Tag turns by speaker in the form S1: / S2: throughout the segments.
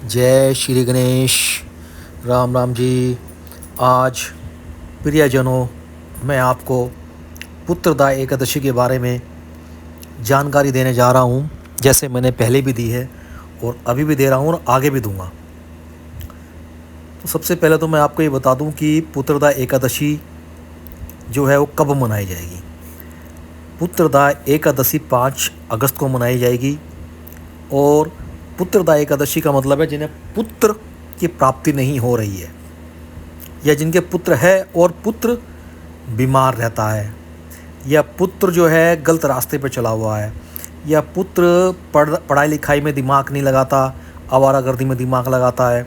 S1: जय श्री गणेश। राम राम जी। आज प्रियजनों, मैं आपको पुत्रदा एकादशी के बारे में जानकारी देने जा रहा हूँ, जैसे मैंने पहले भी दी है और अभी भी दे रहा हूँ और आगे भी दूँगा। तो सबसे पहले तो मैं आपको ये बता दूँ कि पुत्रदा एकादशी जो है वो कब मनाई जाएगी। पुत्रदा एकादशी 5 अगस्त को मनाई जाएगी और पुत्रदा एकादशी का मतलब है जिन्हें पुत्र की प्राप्ति नहीं हो रही है, या जिनके पुत्र है और पुत्र बीमार रहता है, या पुत्र जो है गलत रास्ते पर चला हुआ है, या पुत्र पढ़ाई लिखाई में दिमाग नहीं लगाता, आवारागर्दी में दिमाग लगाता है।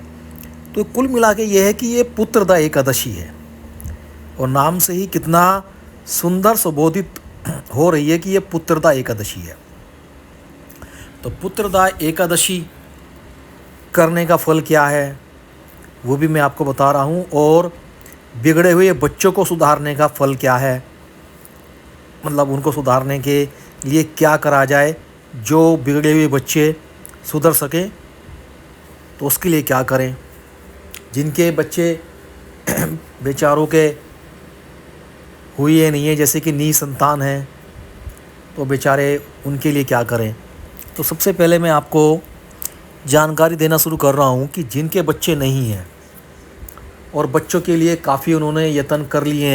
S1: तो कुल मिला के ये है कि ये पुत्रदा एकादशी है और नाम से ही कितना सुंदर सुबोधित हो रही है कि ये पुत्रदा एकादशी है। तो पुत्रदा एकादशी करने का फल क्या है वो भी मैं आपको बता रहा हूँ, और बिगड़े हुए बच्चों को सुधारने का फल क्या है, मतलब उनको सुधारने के लिए क्या करा जाए जो बिगड़े हुए बच्चे सुधर सकें, तो उसके लिए क्या करें। जिनके बच्चे बेचारों के हुए नहीं है, जैसे कि निसंतान हैं, तो बेचारे उनके लिए क्या करें। तो सबसे पहले मैं आपको जानकारी देना शुरू कर रहा हूँ कि जिनके बच्चे नहीं हैं और बच्चों के लिए काफ़ी उन्होंने यत्न कर लिए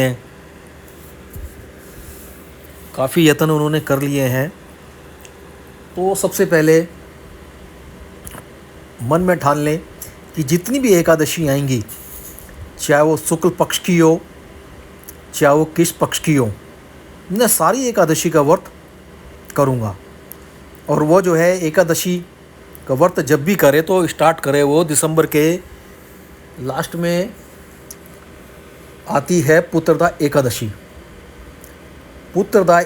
S1: हैं, तो सबसे पहले मन में ठान लें कि जितनी भी एकादशी आएंगी, चाहे वो शुक्ल पक्ष की हो चाहे वो किस पक्ष की हो, मैं सारी एकादशी का व्रत करूँगा। और वो जो है एकादशी का व्रत जब भी करे तो स्टार्ट करे वो दिसंबर के लास्ट में आती है पुत्रदा एकादशी। उत्पन्ना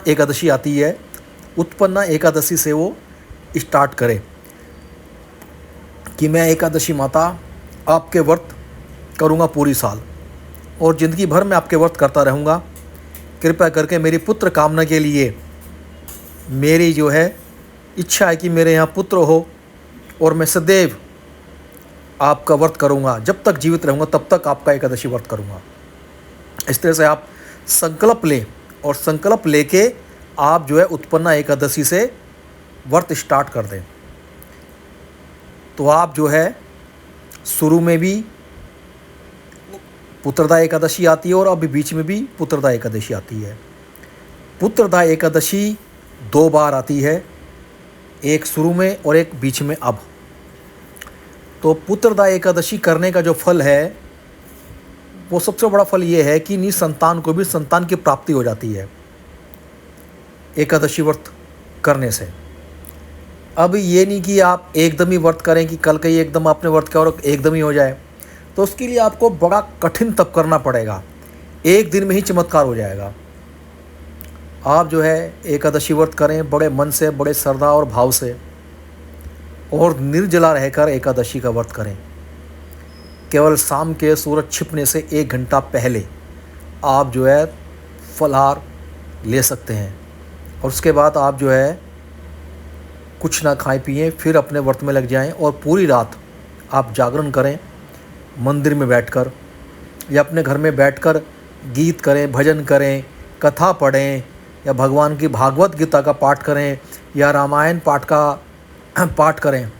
S1: एकादशी आती है। उत्पन्ना एकादशी से वो स्टार्ट करे कि मैं एकादशी माता आपके व्रत करूँगा पूरी साल और ज़िंदगी भर मैं आपके व्रत करता रहूँगा। कृपया करके मेरी पुत्र कामना के लिए मेरी जो है इच्छा है कि मेरे यहाँ पुत्र हो और मैं सदैव आपका व्रत करूँगा, जब तक जीवित रहूँगा तब तक आपका एकादशी व्रत करूँगा। इस तरह से आप संकल्प लें और संकल्प लेके आप जो है उत्पन्ना एकादशी से व्रत स्टार्ट कर दें। तो आप जो है शुरू में भी पुत्रदा एकादशी आती है और अभी बीच में भी पुत्रदा एकादशी आती है। पुत्रदा एकादशी 2 बार आती है, एक शुरू में और एक बीच में। अब तो पुत्रदा एकादशी करने का जो फल है वो सबसे बड़ा फल ये है कि निसंतान को भी संतान की प्राप्ति हो जाती है एकादशी व्रत करने से। अब ये नहीं कि आप एकदम ही व्रत करें कि कल का ही एकदम आपने व्रत किया और एकदम ही हो जाए, तो उसके लिए आपको बड़ा कठिन तप करना पड़ेगा। एक दिन में ही चमत्कार हो जाएगा। आप जो है एकादशी व्रत करें बड़े मन से, बड़े श्रद्धा और भाव से, और निर्जला रहकर एकादशी का व्रत करें। केवल शाम के सूरज छिपने से 1 घंटा पहले आप जो है फलाहार ले सकते हैं और उसके बाद आप जो है कुछ ना खाएं पिएं, फिर अपने व्रत में लग जाएं और पूरी रात आप जागरण करें मंदिर में बैठकर या अपने घर में बैठकर गीत करें, भजन करें, कथा पढ़ें, या भगवान की भागवत गीता का पाठ करें या रामायण पाठ का पाठ करें।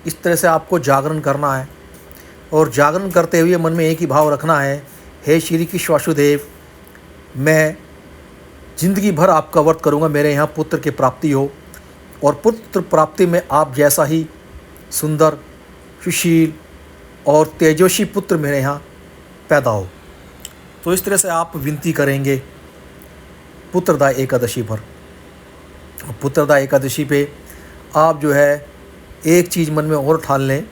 S1: इस तरह से आपको जागरण करना है और जागरण करते हुए मन में एक ही भाव रखना है, हे श्री कृष्ण वासुदेव, मैं जिंदगी भर आपका व्रत करूँगा, मेरे यहाँ पुत्र की प्राप्ति हो और पुत्र प्राप्ति में आप जैसा ही सुंदर, सुशील और तेजस्वी पुत्र मेरे यहाँ पैदा हो। तो इस तरह से आप विनती करेंगे पुत्रदा एकादशी पर। पुत्रदा एकादशी पे आप जो है एक चीज़ मन में और ठान लें,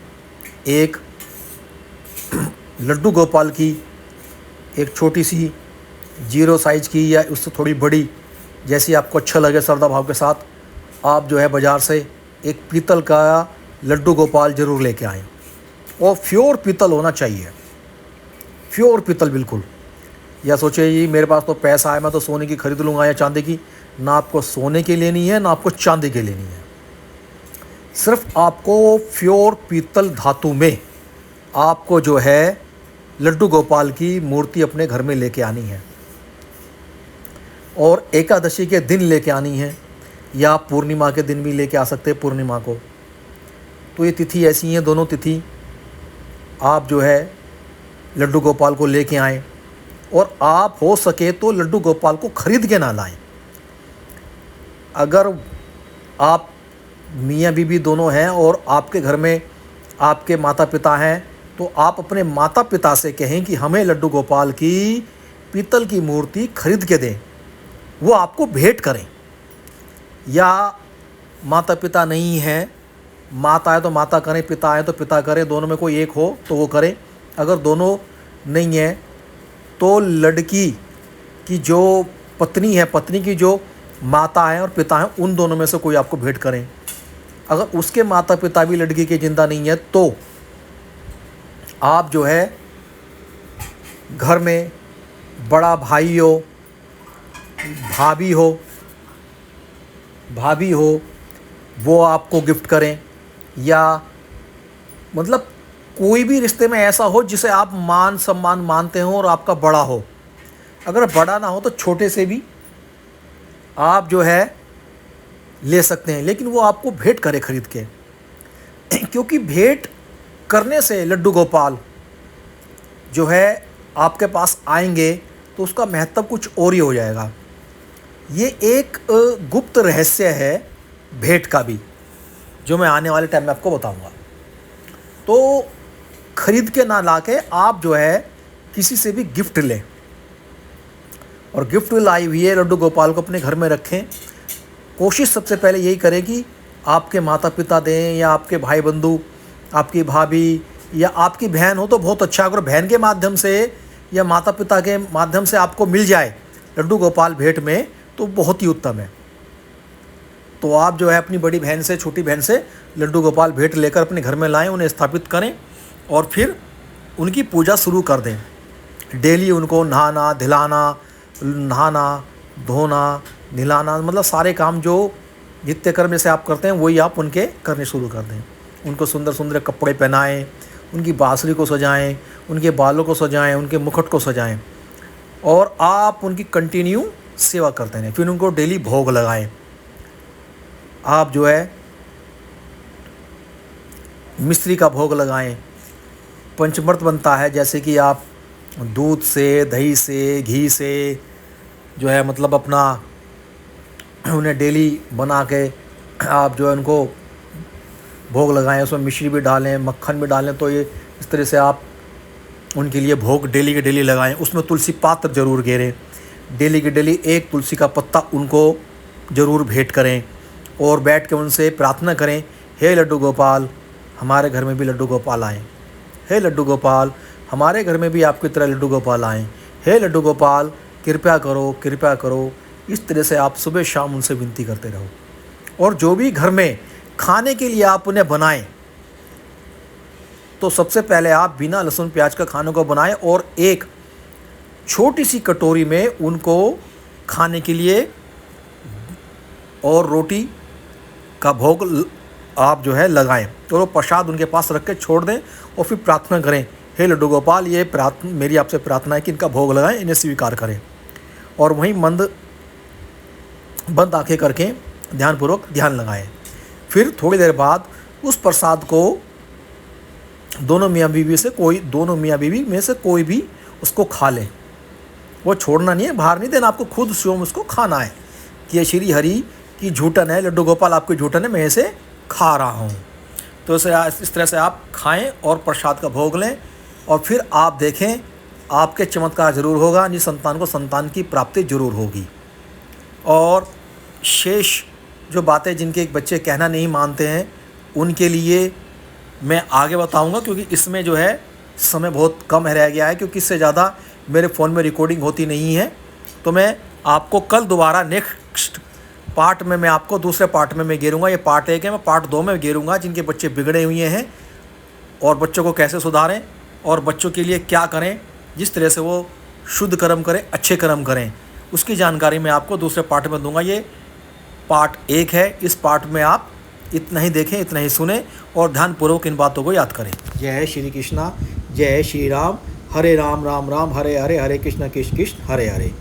S1: एक लड्डू गोपाल की एक छोटी सी 0 साइज़ की या उससे थोड़ी बड़ी, जैसी आपको अच्छा लगे श्रद्धा भाव के साथ, आप जो है बाज़ार से एक पीतल का लड्डू गोपाल ज़रूर लेके आएँ और प्योर पीतल होना चाहिए, प्योर पीतल बिल्कुल। या सोचे जी मेरे पास तो पैसा है, मैं तो सोने की खरीद लूँगा या चांदी की, ना आपको सोने की लेनी है ना आपको चांदी की लेनी है। सिर्फ आपको प्योर पीतल धातु में आपको जो है लड्डू गोपाल की मूर्ति अपने घर में लेके आनी है और एकादशी के दिन लेके आनी है, या आप पूर्णिमा के दिन भी लेके आ सकते हैं पूर्णिमा को। तो ये तिथि ऐसी हैं, दोनों तिथि आप जो है लड्डू गोपाल को लेके आएँ और आप हो सके तो लड्डू गोपाल को ख़रीद के ना लाएं। अगर आप मियाँ बीवी दोनों हैं और आपके घर में आपके माता पिता हैं तो आप अपने माता पिता से कहें कि हमें लड्डू गोपाल की पीतल की मूर्ति खरीद के दें, वो आपको भेंट करें। या माता पिता नहीं हैं, माता है तो माता करें, पिता है तो पिता करें, दोनों में कोई एक हो तो वो करें। अगर दोनों नहीं है तो लड़की की जो पत्नी है, पत्नी की जो माता है और पिता है, उन दोनों में से कोई आपको भेंट करें। अगर उसके माता पिता भी लड़की के ज़िंदा नहीं है तो आप जो है घर में बड़ा भाई हो, भाभी हो, वो आपको गिफ्ट करें। या मतलब कोई भी रिश्ते में ऐसा हो जिसे आप मान सम्मान मानते हो और आपका बड़ा हो। अगर बड़ा ना हो तो छोटे से भी आप जो है ले सकते हैं, लेकिन वो आपको भेंट करे खरीद के। क्योंकि भेंट करने से लड्डू गोपाल जो है आपके पास आएंगे तो उसका महत्व कुछ और ही हो जाएगा। ये एक गुप्त रहस्य है भेंट का भी, जो मैं आने वाले टाइम में आपको बताऊंगा। तो खरीद के ना लाके आप जो है किसी से भी गिफ्ट लें, और गिफ्ट लाई हुई है लड्डू गोपाल को अपने घर में रखें। कोशिश सबसे पहले यही करें कि आपके माता पिता दें, या आपके भाई बंधु, आपकी भाभी या आपकी बहन हो तो बहुत अच्छा। अगर बहन के माध्यम से या माता पिता के माध्यम से आपको मिल जाए लड्डू गोपाल भेंट में तो बहुत ही उत्तम है। तो आप जो है अपनी बड़ी बहन से, छोटी बहन से लड्डू गोपाल भेंट लेकर अपने घर में लाएं, उन्हें स्थापित करें और फिर उनकी पूजा शुरू कर दें। डेली उनको नहाना धोना नहलाना, मतलब सारे काम जो नित्य कर्म जैसे आप करते हैं वही आप उनके करने शुरू कर दें। उनको सुंदर सुंदर कपड़े पहनाएं, उनकी बांसुरी को सजाएं, उनके बालों को सजाएं, उनके मुकुट को सजाएं, और आप उनकी कंटिन्यू सेवा करते रहें। फिर उनको डेली भोग लगाएं। आप जो है मिश्री का भोग लगाएं। पंचमृत बनता है, जैसे कि आप दूध से, दही से, घी से जो है मतलब अपना उन्हें डेली बना के आप जो है उनको भोग लगाएं। उसमें मिश्री भी डालें, मक्खन भी डालें। तो ये इस तरह से आप उनके लिए भोग डेली के डेली लगाएं। उसमें तुलसी पात्र ज़रूर गेरें। डेली के डेली एक तुलसी का पत्ता उनको ज़रूर भेंट करें और बैठ के उनसे प्रार्थना करें, हे लड्डू गोपाल हमारे घर में भी लड्डू गोपाल आएँ। हे लड्डू गोपाल हमारे घर में भी आपकी तरह लड्डू गोपाल आएँ। हे लड्डू गोपाल कृपया करो, कृपया करो। इस तरह से आप सुबह शाम उनसे विनती करते रहो। और जो भी घर में खाने के लिए आप उन्हें बनाएं तो सबसे पहले आप बिना लहसुन प्याज का खाने को बनाएं और एक छोटी सी कटोरी में उनको खाने के लिए और रोटी का भोग आप जो है लगाएं, और वो प्रसाद उनके पास रख के छोड़ दें और फिर प्रार्थना करें, हे लड्डू गोपाल ये प्रार्थना मेरी आपसे प्रार्थना है कि इनका भोग लगाएं, इन्हें स्वीकार करें। और वहीं बंद आंखें करके ध्यानपूर्वक ध्यान लगाएं। फिर थोड़ी देर बाद उस प्रसाद को दोनों मियाँ बीवी में से कोई भी उसको खा लें। वो छोड़ना नहीं है, बाहर नहीं देना, आपको खुद स्वयं उसको खाना है कि ये श्री हरि की झूठन है, लड्डू गोपाल आपकी झूठन है, मैं इसे खा रहा हूँ। तो इस तरह से आप खाएं और प्रसाद का भोग लें, और फिर आप देखें आपके चमत्कार ज़रूर होगा। निज संतान को संतान की प्राप्ति जरूर होगी। और शेष जो बातें जिनके एक बच्चे कहना नहीं मानते हैं उनके लिए मैं आगे बताऊंगा, क्योंकि इसमें जो है समय बहुत कम रह गया है, क्योंकि इससे ज़्यादा मेरे फ़ोन में रिकॉर्डिंग होती नहीं है। तो मैं आपको कल दोबारा नेक्स्ट पार्ट में मैं आपको दूसरे पार्ट में मैं घेरूँगा। ये पार्ट 1 है, मैं पार्ट 2 में घेरूँगा जिनके बच्चे बिगड़े हुए हैं और बच्चों को कैसे सुधारें और बच्चों के लिए क्या करें, जिस तरह से वो शुद्ध कर्म करें, अच्छे कर्म करें, उसकी जानकारी मैं आपको दूसरे पार्ट में दूंगा। ये पार्ट 1 है। इस पार्ट में आप इतना ही देखें, इतना ही सुने और ध्यानपूर्वक इन बातों को याद करें। जय श्री कृष्णा, जय श्री राम। हरे राम राम राम हरे हरे, हरे कृष्ण कृष्ण कृष्ण हरे हरे।